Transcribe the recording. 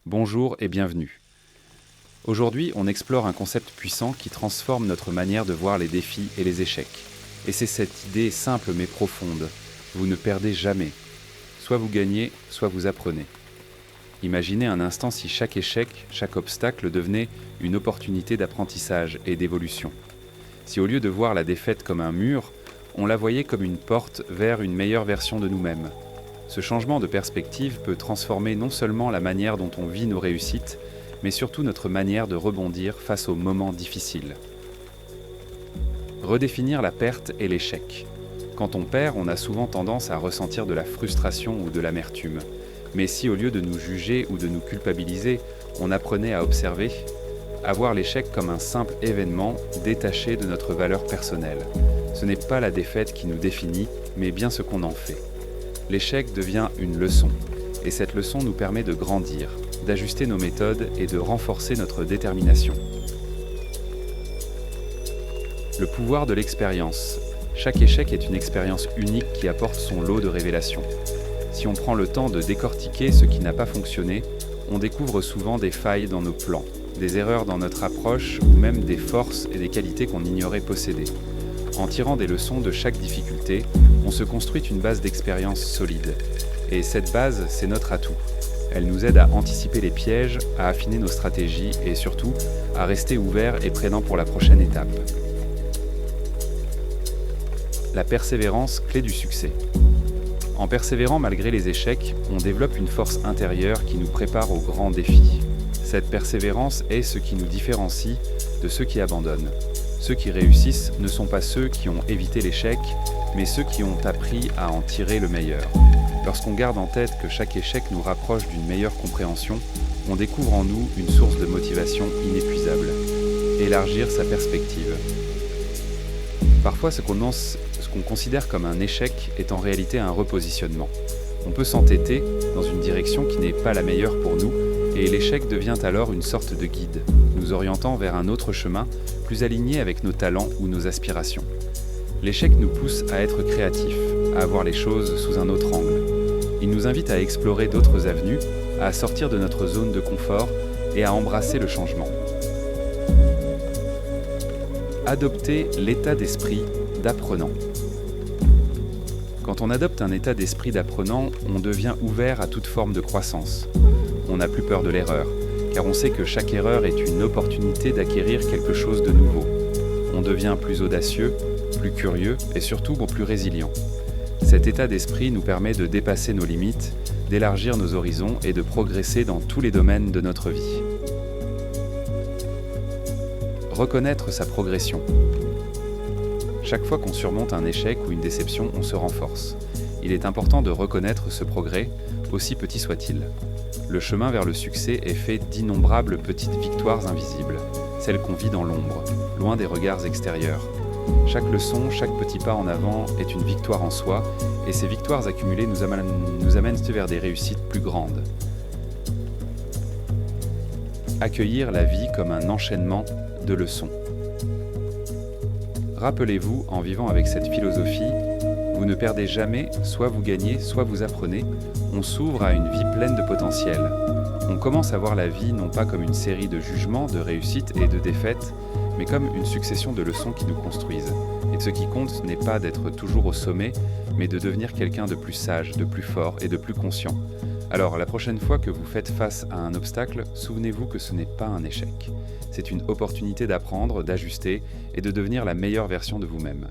Bonjour et bienvenue. Aujourd'hui, on explore un concept puissant qui transforme notre manière de voir les défis et les échecs. Et c'est cette idée simple mais profonde. Vous ne perdez jamais. Soit vous gagnez, soit vous apprenez. Imaginez un instant si chaque échec, chaque obstacle devenait une opportunité d'apprentissage et d'évolution. Si au lieu de voir la défaite comme un mur, on la voyait comme une porte vers une meilleure version de nous-mêmes. Ce changement de perspective peut transformer non seulement la manière dont on vit nos réussites, mais surtout notre manière de rebondir face aux moments difficiles. Redéfinir la perte et l'échec. Quand on perd, on a souvent tendance à ressentir de la frustration ou de l'amertume. Mais si au lieu de nous juger ou de nous culpabiliser, on apprenait à observer, à voir l'échec comme un simple événement détaché de notre valeur personnelle. Ce n'est pas la défaite qui nous définit, mais bien ce qu'on en fait. L'échec devient une leçon, et cette leçon nous permet de grandir, d'ajuster nos méthodes et de renforcer notre détermination. Le pouvoir de l'expérience. Chaque échec est une expérience unique qui apporte son lot de révélations. Si on prend le temps de décortiquer ce qui n'a pas fonctionné, on découvre souvent des failles dans nos plans, des erreurs dans notre approche ou même des forces et des qualités qu'on ignorait posséder. En tirant des leçons de chaque difficulté, on se construit une base d'expérience solide. Et cette base, c'est notre atout. Elle nous aide à anticiper les pièges, à affiner nos stratégies et surtout à rester ouverts et prêts pour la prochaine étape. La persévérance, clé du succès. En persévérant malgré les échecs, on développe une force intérieure qui nous prépare aux grands défis. Cette persévérance est ce qui nous différencie de ceux qui abandonnent. Ceux qui réussissent ne sont pas ceux qui ont évité l'échec, mais ceux qui ont appris à en tirer le meilleur. Lorsqu'on garde en tête que chaque échec nous rapproche d'une meilleure compréhension, on découvre en nous une source de motivation inépuisable. Élargir sa perspective. Parfois, ce qu'on considère comme un échec est en réalité un repositionnement. On peut s'entêter dans une direction qui n'est pas la meilleure pour nous, et l'échec devient alors une sorte de guide, nous orientant vers un autre chemin, plus aligné avec nos talents ou nos aspirations. L'échec nous pousse à être créatifs, à voir les choses sous un autre angle. Il nous invite à explorer d'autres avenues, à sortir de notre zone de confort et à embrasser le changement. Adopter l'état d'esprit d'apprenant. Quand on adopte un état d'esprit d'apprenant, on devient ouvert à toute forme de croissance. On n'a plus peur de l'erreur, car on sait que chaque erreur est une opportunité d'acquérir quelque chose de nouveau. On devient plus audacieux, plus curieux et surtout plus résilient. Cet état d'esprit nous permet de dépasser nos limites, d'élargir nos horizons et de progresser dans tous les domaines de notre vie. Reconnaître sa progression. Chaque fois qu'on surmonte un échec ou une déception, on se renforce. Il est important de reconnaître ce progrès, aussi petit soit-il. Le chemin vers le succès est fait d'innombrables petites victoires invisibles, celles qu'on vit dans l'ombre, loin des regards extérieurs. Chaque leçon, chaque petit pas en avant est une victoire en soi, et ces victoires accumulées nous amènent vers des réussites plus grandes. Accueillir la vie comme un enchaînement de leçons. Rappelez-vous, en vivant avec cette philosophie, vous ne perdez jamais, soit vous gagnez, soit vous apprenez, on s'ouvre à une vie pleine de potentiel. On commence à voir la vie non pas comme une série de jugements, de réussites et de défaites, mais comme une succession de leçons qui nous construisent. Et ce qui compte n'est pas d'être toujours au sommet, mais de devenir quelqu'un de plus sage, de plus fort et de plus conscient. Alors, la prochaine fois que vous faites face à un obstacle, souvenez-vous que ce n'est pas un échec. C'est une opportunité d'apprendre, d'ajuster et de devenir la meilleure version de vous-même.